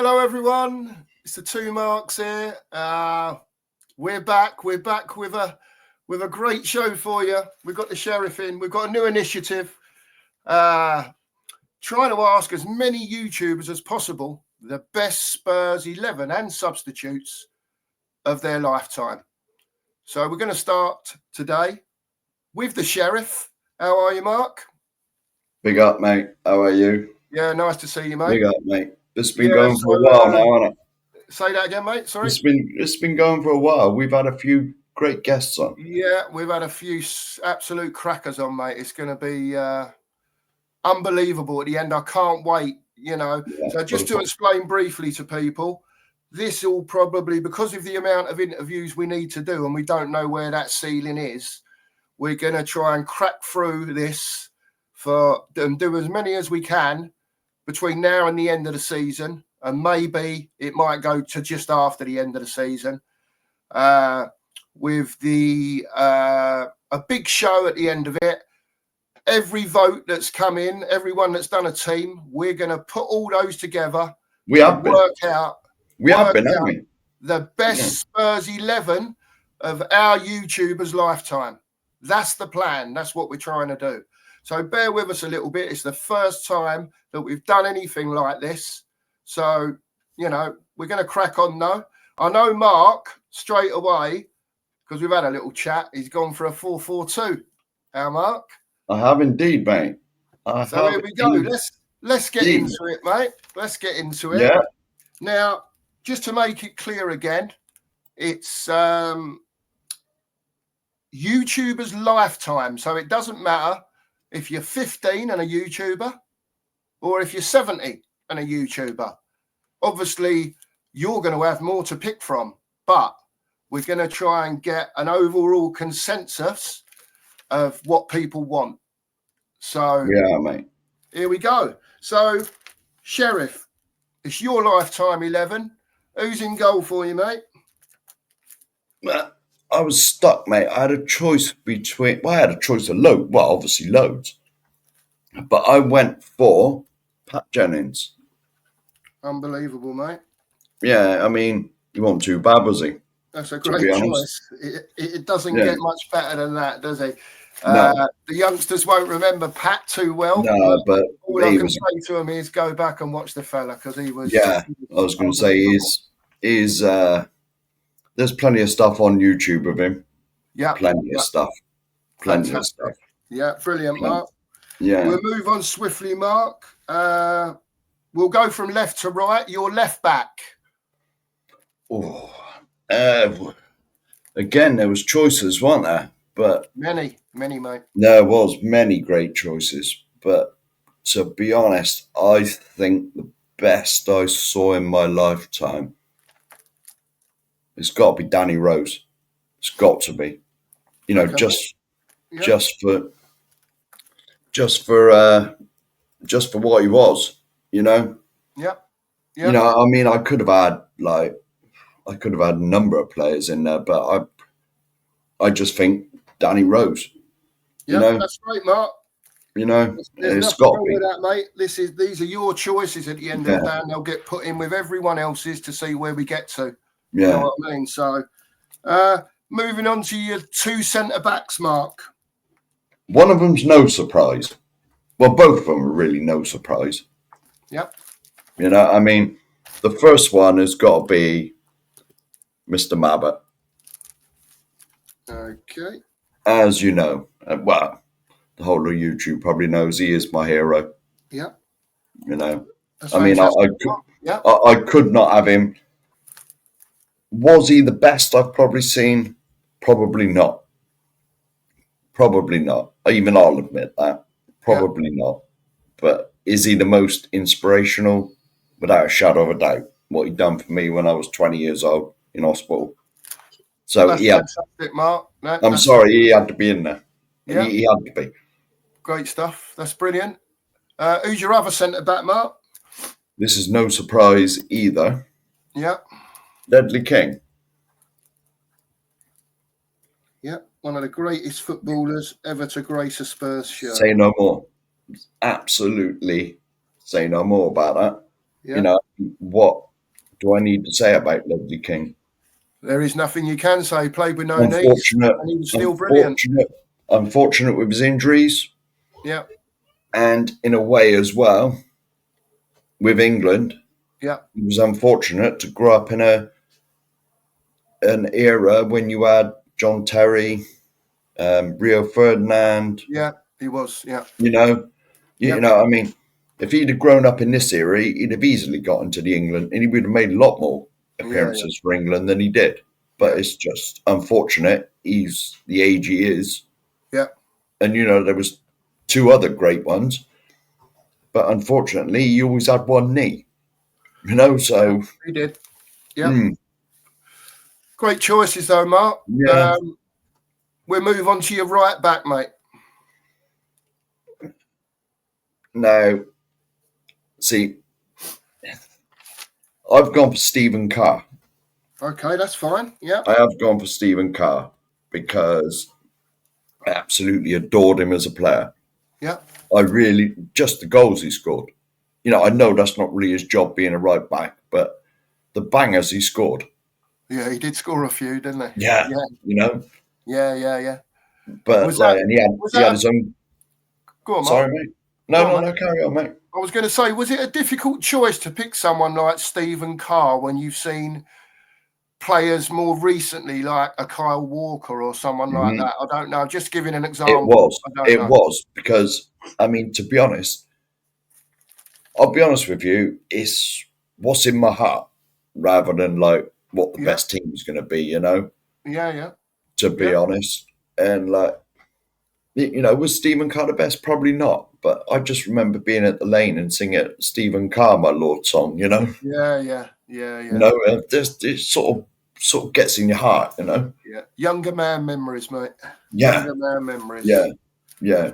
Hello, everyone. It's the two Marks here. We're back. We're back with a great show for you. We've got the sheriff in. We've got a new initiative. Trying to ask as many YouTubers as possible the best Spurs 11 and substitutes of their lifetime. So we're going to start today with the sheriff. How are you, Mark? Big up, mate. How are you? Yeah, nice to see you, mate. Big up, mate. It's been going for a while now, hasn't it? Say that again, mate. Sorry. It's been going for a while. We've had a few great guests on. Yeah, we've had a few absolute crackers on, mate. It's going to be unbelievable at the end. I can't wait, Yeah, so just to explain briefly to people, this will probably, because of the amount of interviews we need to do, and we don't know where that ceiling is, we're going to try and crack through this and do as many as we can between now and the end of the season. And maybe it might go to just after the end of the season. With a big show at the end of it. Every vote that's come in, everyone that's done a team, we're going to put all those together. We have been. Work out haven't we? The best Spurs 11 of our YouTubers' lifetime. That's the plan. That's what we're trying to do. So bear with us a little bit. It's the first time that we've done anything like this. So, we're going to crack on now. I know Mark, straight away, because we've had a little chat, he's gone for a 4-4-2. How, Mark? I have indeed, mate. So here we go. Let's get into it, mate. Let's get into it. Yeah. Now, just to make it clear again, it's YouTuber's lifetime. So it doesn't matter if you're 15 and a YouTuber or if you're 70 and a YouTuber. Obviously, you're going to have more to pick from, but we're going to try and get an overall consensus of what people want. So, yeah, mate. Here we go. So, Sheriff, it's your lifetime 11. Who's in goal for you, mate? I was stuck, mate. I had a choice between... Well, I had a choice of loads. Well, obviously loads. But I went for Pat Jennings. Unbelievable, mate. Yeah, I mean, he wasn't too bad, was he? That's a great choice. It doesn't get much better than that, does it? No. The youngsters won't remember Pat too well. No, but all I can say to him is go back and watch the fella, because he was... Yeah, I was going to say there's plenty of stuff on YouTube of him. Yeah. Plenty of stuff. Plenty of stuff. Yeah, brilliant, Mark. Yeah. We'll move on swiftly, Mark. We'll go from left to right. Your left back. Oh, again, there was choices, weren't there? But many, mate. There was many great choices. But to be honest, I think the best I saw in my lifetime, it's got to be Danny Rose. It's got to be, just for what he was, Yeah. I mean, I could have had a number of players in there, but I just think Danny Rose. Yeah, that's right, Mark. It's got to be that, mate. These are your choices at the end of the day, and they'll get put in with everyone else's to see where we get to. Yeah. You know what I mean? So, moving on to your two centre backs, Mark. One of them's no surprise. Well, both of them are really no surprise. Yep. I mean, the first one has got to be Mr. Mabbott. Okay. As you know, well, the whole of YouTube probably knows he is my hero. Yeah. I mean, I could not have him. Was he the best I've probably seen? Probably not. Probably not. Even I'll admit that. Probably not. But is he the most inspirational? Without a shadow of a doubt. What he done for me when I was 20 years old in hospital. So that's fantastic, Mark. I'm sorry, he had to be in there. Yeah. He had to be. Great stuff. That's brilliant. Who's your other centre back, Mark? This is no surprise either. Yeah. Ledley King. Yeah, one of the greatest footballers ever to grace a Spurs shirt. Say no more. Absolutely say no more about that. Yeah. What do I need to say about Ledley King? There is nothing you can say. Played with no knees, and he was still brilliant. Unfortunate with his injuries. Yeah. And in a way as well, with England, yeah, he was unfortunate to grow up in an era when you had John Terry, Rio Ferdinand. Yeah, he was. Yeah. You know, I mean, if he'd have grown up in this era, he'd have easily got into the England, and he would have made a lot more appearances for England than he did. But it's just unfortunate. He's the age he is. Yeah. And there was 2 other great ones, but unfortunately, he always had one knee. So he did. Yeah. Great choices, though, Mark. Yeah. We'll move on to your right back, mate. Now, see, I've gone for Stephen Carr. Okay, that's fine. Yeah. I have gone for Stephen Carr because I absolutely adored him as a player. Yeah. I really, just the goals he scored. I know that's not really his job being a right back, but the bangers he scored. Yeah, he did score a few, didn't he? Yeah. Yeah. But and he had his own. Go on, Mark. Sorry, mate. No, carry on, mate. I was going to say, was it a difficult choice to pick someone like Stephen Carr when you've seen players more recently, like a Kyle Walker or someone like that? I don't know. Just giving an example. It was because, I mean, to be honest, I'll be honest with you, it's what's in my heart rather than like what the best team is going to be, Yeah. To be honest. And was Stephen Carr the best? Probably not. But I just remember being at the lane and singing Stephen Carr, my Lord song, Yeah. It sort of gets in your heart, Yeah. Younger man memories, mate. Yeah. Younger man memories. Yeah.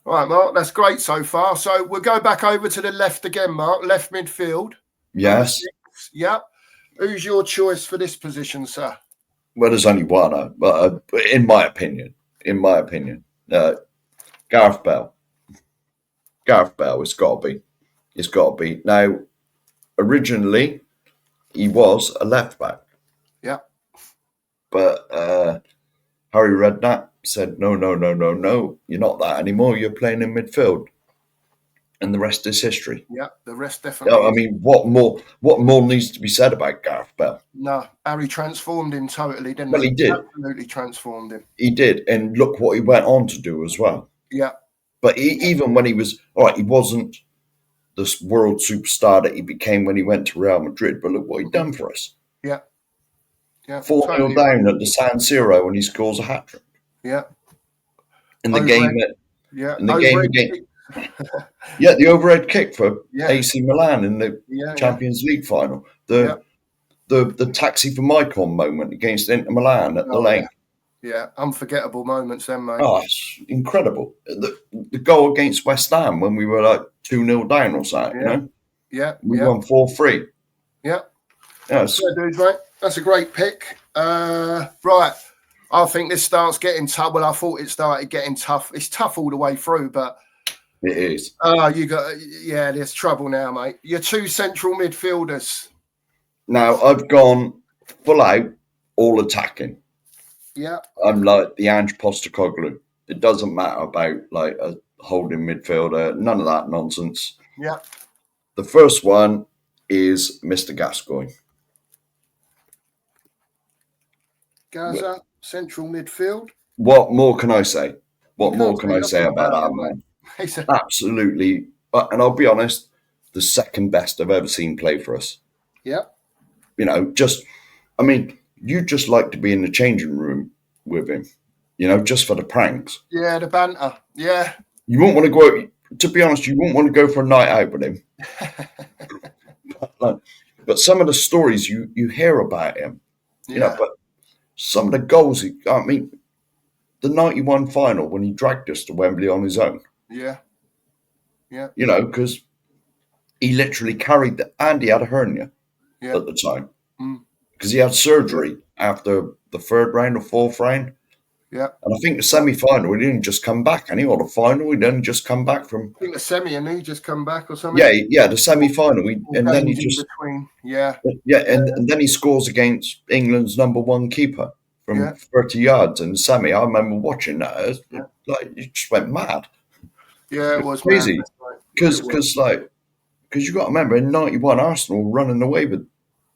All right, Mark, that's great so far. So we'll go back over to the left again, Mark. Left midfield. Yes. Yep. Who's your choice for this position, sir? Well, there's only one, but in my opinion, Gareth Bale. Gareth Bale, it's got to be. Now, originally, he was a left back. Yeah. But Harry Redknapp said, no, you're not that anymore. You're playing in midfield. And the rest is history. Yeah, the rest definitely. I mean, what more needs to be said about Gareth Bale? No, Harry transformed him totally, didn't he? Well, he did. Absolutely transformed him. He did. And look what he went on to do as well. Yeah. But even when he was, all right, he wasn't this world superstar that he became when he went to Real Madrid, but look what he'd done for us. Yeah. 4-0 down at the San Siro and he scores a hat-trick. Yeah. In the game the overhead kick for AC Milan in the Champions League final. The taxi for Maicon moment against Inter Milan at the lane. Yeah, unforgettable moments then, mate. Oh, it's incredible. The goal against West Ham when we were like 2-0 down or something, Yeah. We won 4-3. Yeah. Yes. Yeah, dudes, mate. That's a great pick. Right. I think this starts getting tough. Well, I thought it started getting tough. It's tough all the way through, but it is. There's trouble now, mate. Your 2 central midfielders. Now, I've gone full out, all attacking. Yeah. I'm like the Ange Postecoglou. It doesn't matter about like a holding midfielder. None of that nonsense. Yeah. The first one is Mr. Gascoigne. Gaza, central midfield. What more can I say? What more can I say about that man? Absolutely. And I'll be honest, the second best I've ever seen play for us. Yeah. You just like to be in the changing room with him, just for the pranks. Yeah, the banter. Yeah. You won't want to go, to be honest, you won't want to go for a night out with him. But some of the stories you hear about him, but some of the goals, the 91 final when he dragged us to Wembley on his own. Yeah. Because he literally carried and he had a hernia at the time. Because he had surgery after the 3rd round or 4th round. Yeah. And I think the semi-final, he didn't just come back, and he or the final, he didn't just come back from. I think the semi, and he just come back or something. Yeah, the semi-final, and then he Games in just between. Yeah. and then he scores against England's #1 keeper from 30 yards in the semi. I remember watching that. It was, like, you just went mad. Yeah, it was crazy because you got to remember in '91 Arsenal were running away with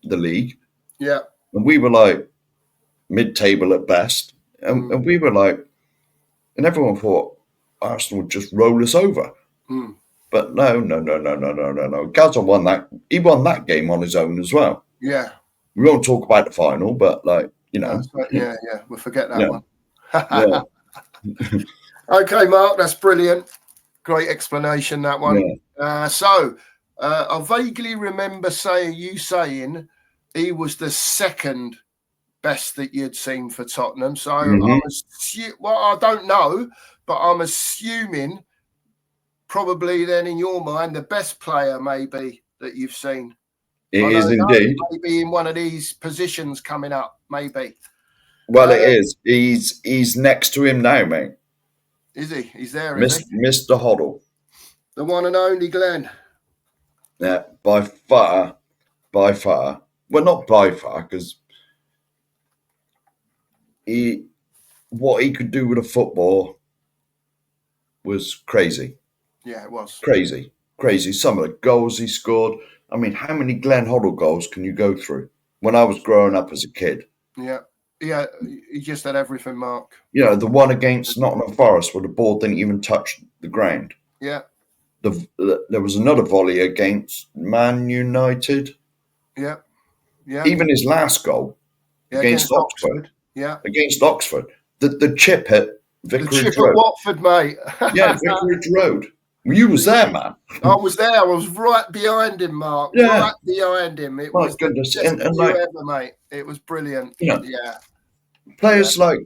the league. Yeah. And we were like mid-table at best, and we were like, and everyone thought Arsenal would just roll us over. But no. Gazza won that. He won that game on his own as well. Yeah. We won't talk about the final, but like, you know. Yeah. We'll forget that one. Yeah. Okay, Mark, that's brilliant. Great explanation, that one. Yeah. I vaguely remember you saying he was the second best that you'd seen for Tottenham. So I don't know, but I'm assuming probably then in your mind the best player maybe that you've seen. It is indeed. Maybe in one of these positions coming up, maybe. Well, it is. He's next to him now, mate. Is he? He's there, is he? Mr. Hoddle. The one and only Glenn. Yeah, by far. Well, not by far, because what he could do with a football was crazy. Yeah, it was. Crazy. Some of the goals he scored. I mean, how many Glenn Hoddle goals can you go through? When I was growing up as a kid. Yeah, he just had everything, Mark. You know, the one against Nottingham Forest where the ball didn't even touch the ground. Yeah. There was another volley against Man United. Yeah. Even his last goal against Oxford. Yeah. Against Oxford. The chip at Vicarage Road. At Watford, mate. Yeah, Vicarage Road. You was there, man. I was there. I was right behind him, Mark. Yeah. Right behind him. It was goodness. And like, ever, mate. It was brilliant. Yeah. Players like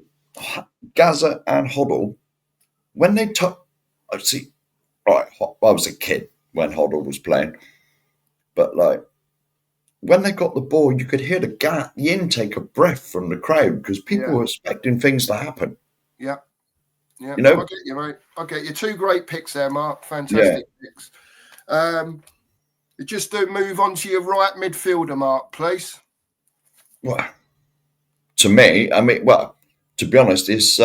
Gazza and Hoddle, when they took, I was a kid when Hoddle was playing, but like when they got the ball, you could hear the intake of breath from the crowd because people were expecting things to happen. Yeah. Yeah, you know, I get you, mate. I get you. Two great picks there, Mark. Fantastic picks. Just to move on to your right midfielder, Mark, please. Well, to me, to be honest, it's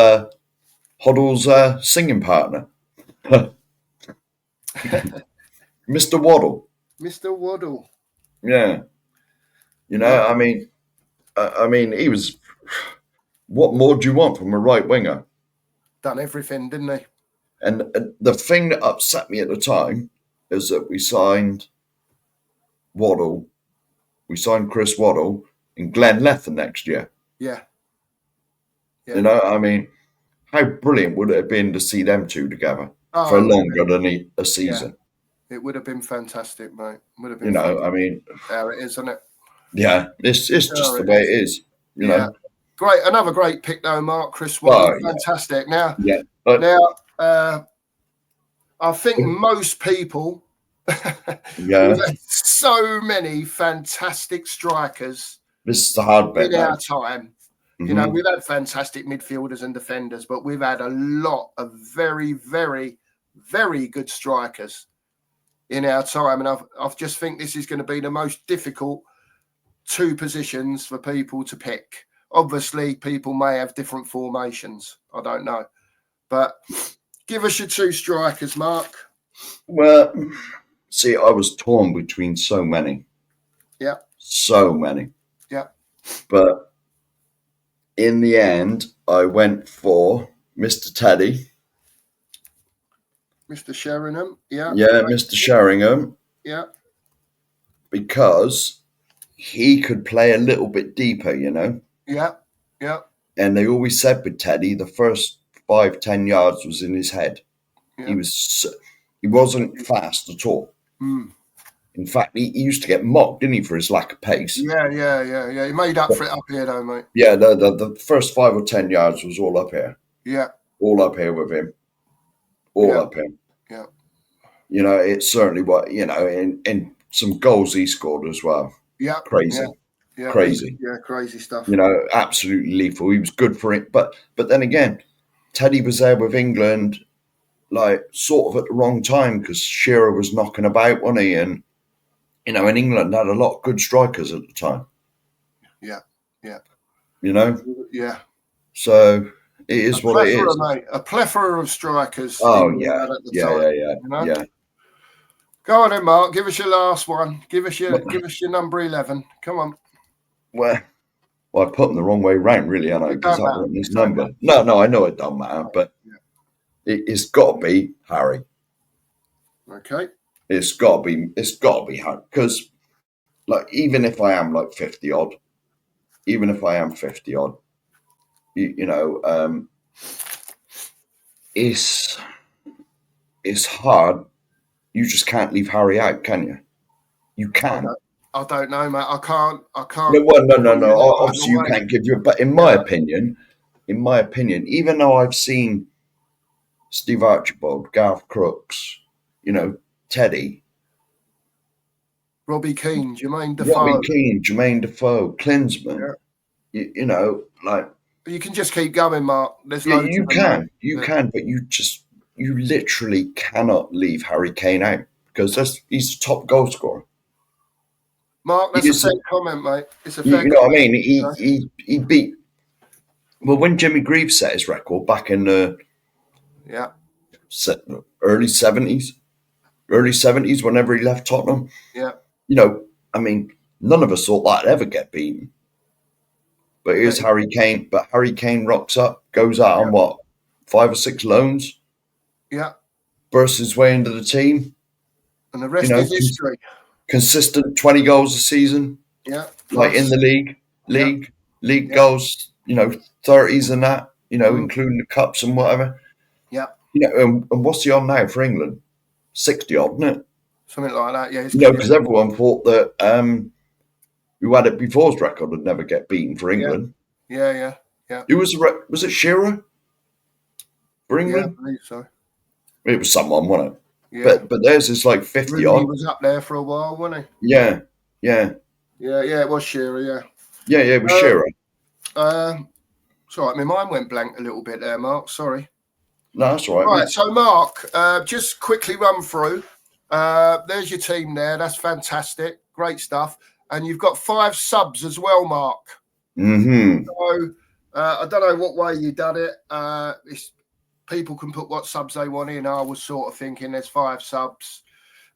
Hoddle's singing partner, Mr. Waddle. Mr. Waddle. Yeah, you know, I mean, he was. What more do you want from a right winger? Done everything, didn't he? And the thing that upset me at the time is that we signed Waddle, we signed Chris Waddle, and Glenn left the next year. Yeah. You know, I mean, how brilliant would it have been to see them two together for longer than a season? Yeah. It would have been fantastic, mate. Would have been. You know, fantastic. I mean, there it is, isn't it? Yeah, it's just the way it is. You know. Great, another great pick though, Mark. Chris Waddle, fantastic. Now, I think most people, we've had so many fantastic strikers. This is the hard bit in our time. You know, we've had fantastic midfielders and defenders, but we've had a lot of very, very, very good strikers in our time, and I just think this is going to be the most difficult two positions for people to pick. Obviously, people may have different formations. I don't know. But give us your two strikers, Mark. Well, see, I was torn between so many. Yeah. So many. Yeah. But in the end, I went for Mr. Teddy. Mr. Sheringham. Yeah. Yeah, Mr. Sheringham. Yeah. Because he could play a little bit deeper, you know. Yeah, yeah. And they always said with Teddy, the first 5-10 yards was in his head. Yeah. He wasn't fast at all. In fact, he used to get mocked, didn't he, for his lack of pace? Yeah. He made up for it up here, though, mate. Yeah, the first 5 or 10 yards was all up here. Yeah. All up here with him. All up here. Yeah. You know, it's certainly what, you know, in some goals he scored as well. Yeah. Crazy. Yeah, crazy. Yeah, crazy stuff. You know, absolutely lethal. He was good for it, but then again, Teddy was there with England, like sort of at the wrong time because Shearer was knocking about, wasn't he? And you know, in England had a lot of good strikers at the time. Yeah, yeah. You know, yeah. So it is what it is. Mate, a plethora of strikers. Oh England yeah, at the time, yeah. Go on then, Mark. Give us your last one. Give us your number 11. Come on. Well, I put them the wrong way round, really, and I because that wasn't his number. No, I know it don't matter, but it's got to be Harry. Okay. It's got to be Harry because, like, even if I am like 50 odd, you know, it's hard. You just can't leave Harry out, can you? You can. I don't know, mate. I can't. No. Obviously, you can't give you. But in my opinion, even though I've seen Steve Archibald, Garth Crooks, you know, Teddy, Robbie Keane, Jermaine Defoe, Klinsmann, you know, like you can just keep going, Mark. There's you loads. You can, but you literally cannot leave Harry Kane out because he's the top goal scorer. Mark, that's a fair comment, mate. It's a fair you know what I mean? He beat. Well, when Jimmy Greaves set his record back in the early 70s, whenever he left Tottenham, you know, I mean, none of us thought that'd ever get beaten. But here's Harry Kane. But Harry Kane rocks up, goes out on what, 5 or 6 loans? Yeah. Bursts his way into the team. And the rest is history. Consistent 20 goals a season. Yeah. Like in the league goals, you know, 30s and that, you know, including the cups and whatever. Yeah. You know, and what's he on now for England? 60 odd, isn't it? Something like that, yeah. You know, because everyone thought that who had it before's record would never get beaten for England. Yeah. Who was it Shearer for England? Yeah, I believe so. It was someone, wasn't it? Yeah. But theirs is like 50 odd. He was up there for a while, wasn't he? Yeah. Yeah, it was Shearer, Yeah, it was Shearer. It's all right, my mind went blank a little bit there, Mark. Sorry. No, that's all right. Right, so Mark, just quickly run through. There's your team there. That's fantastic. Great stuff. And you've got 5 subs as well, Mark. Mm-hmm. So I don't know what way you done it. People can put what subs they want in. I was sort of thinking there's 5 subs,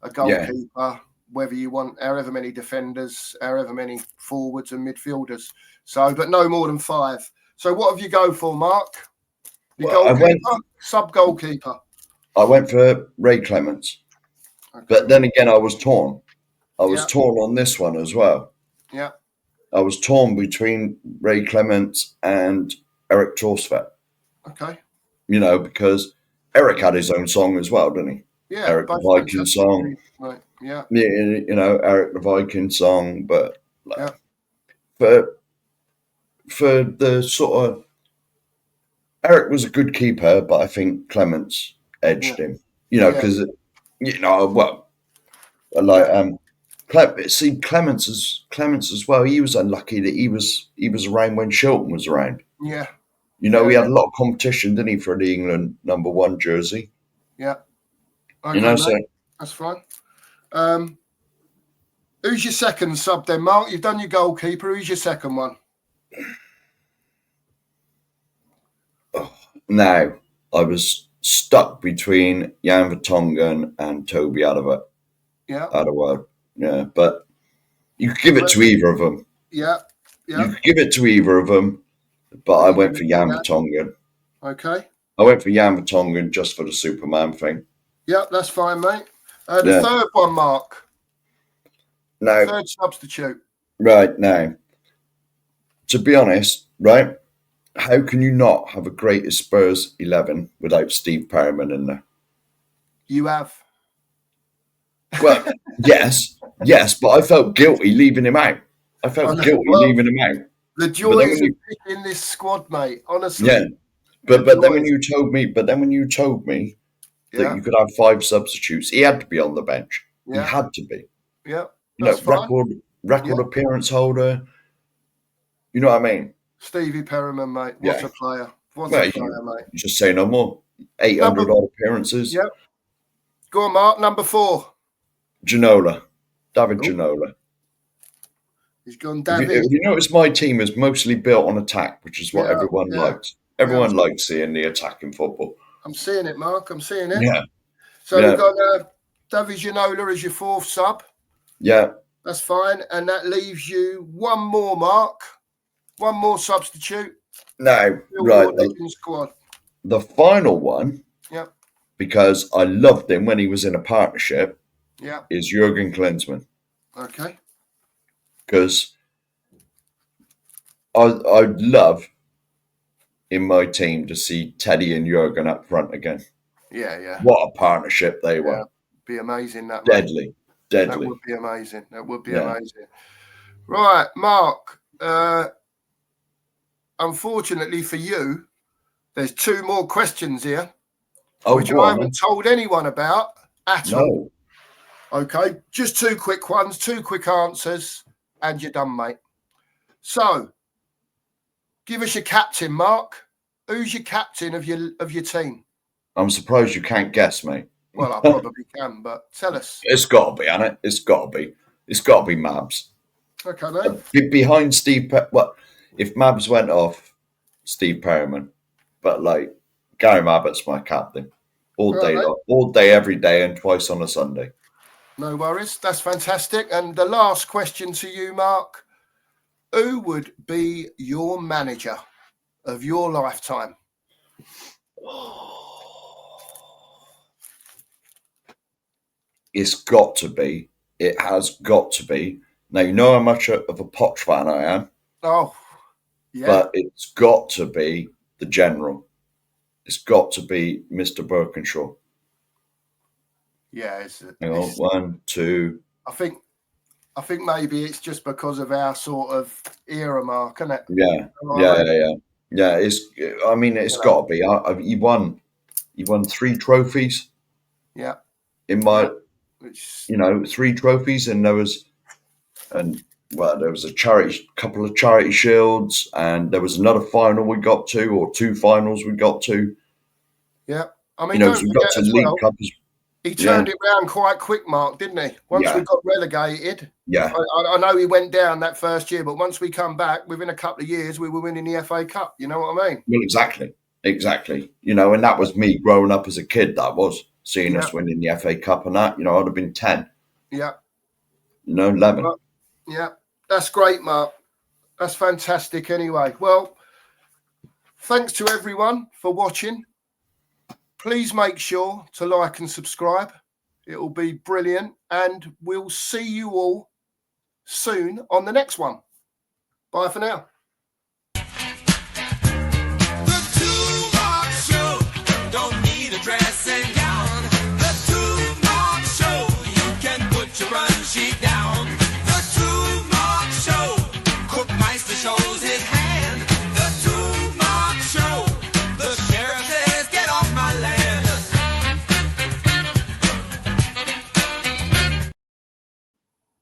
a goalkeeper, whether you want however many defenders, however many forwards and midfielders. So, but no more than 5. So what have you go for, Mark? Goalkeeper, sub-goalkeeper. I went for Ray Clements. Okay. But then again, I was torn. I was torn on this one as well. Yeah. I was torn between Ray Clements and Eric Torsvet. Okay. You know, because Eric had his own song as well, didn't he? Yeah. Eric the Viking song. Right. Yeah. Yeah, you know, Eric the Viking song. But for the sort of Eric was a good keeper, but I think Clements edged him. You know, because you know, well, like Clements as well. He was unlucky that he was around when Shilton was around. Yeah. You know, he had a lot of competition, didn't he, for the England #1 jersey? Yeah. Okay, you know, so that's fine. Who's your second sub then, Mark? You've done your goalkeeper. Who's your second one? Now, I was stuck between Jan Vertonghen and Toby Alderweireld. Yeah, but you could give it to either of them. Yeah. You could give it to either of them, but I went for Jan Vertonghen. Okay. I went for Jan Vertonghen just for the Superman thing. Yep, that's fine, mate. The third one, Mark. Now, third substitute. Right, now, to be honest, right, how can you not have a greatest Spurs 11 without Steve Perryman in there? You have. Well, yes, but I felt guilty leaving him out. Leaving him out. The joys of picking this squad, mate. Honestly. Yeah, but then when you told me, that you could have 5 substitutes, he had to be on the bench. Yeah. He had to be. Yeah. You know, record appearance holder, You know what I mean? Stevie Perryman, mate. What a player. What a player, mate. Just say no more. 800 odd appearances. Yep. Go on, Mark. Number 4. Ginola. David Ginola. He's gone David. If you notice, my team is mostly built on attack, which is what everyone likes. Everyone likes seeing the attack in football. I'm seeing it, Mark. I'm seeing it. Yeah. So we've got David Ginola as your 4th sub. Yeah. That's fine. And that leaves you one more, Mark. One more substitute. No, right. Squad. The final one, because I loved him when he was in a partnership, is Jurgen Klinsmann. Okay. Because I'd love in my team to see Teddy and Jurgen up front again. Yeah. What a partnership they were. Be amazing. That Deadly. That would be amazing. That would be amazing. Right, Mark. Unfortunately for you, there's 2 more questions here, which I haven't told anyone about at all. Okay, just 2 quick ones, 2 quick answers, and you're done, mate. So, give us your captain, Mark. Who's your captain of your team? I'm surprised you can't guess, mate. Well, I probably can, but tell us. It's got to be, hasn't it? It's got to be. It's got to be Mabs. Okay, mate. Behind Steve. If Mabs went off, Steve Perryman, but Gary Mabbott's my captain all day, every day, and twice on a Sunday. No worries. That's fantastic. And the last question to you, Mark. Who would be your manager of your lifetime? It's got to be. It has got to be. Now, you know how much of a Poch fan I am. Oh, yeah. But it's got to be the general. It's got to be Mr. Birkinshaw. Yeah. Hang on, 1, 2. I think maybe it's just because of our sort of era, Mark, isn't it? Yeah. It's got to be. He won 3 trophies. Yeah. In my, 3 trophies, and there was a couple of charity shields, and there was another final we got to, or 2 finals we got to. Yeah, I mean, we got to League Cup. He turned it round quite quick, Mark, didn't he? Once we got relegated, I know he went down that first year, but once we come back, within a couple of years, we were winning the FA Cup. You know what I mean? Well, exactly. And that was me growing up as a kid. That was seeing us winning the FA Cup, and that, I'd have been 10. Yeah. 11. But, yeah, that's great, Mark. That's fantastic. Anyway, well, thanks to everyone for watching. Please make sure to like and subscribe. It'll be brilliant. And we'll see you all soon on the next one. Bye for now. The 2 Mark Show. Don't need a dressing gown. The 2 Mark Show. You can put your run sheet down.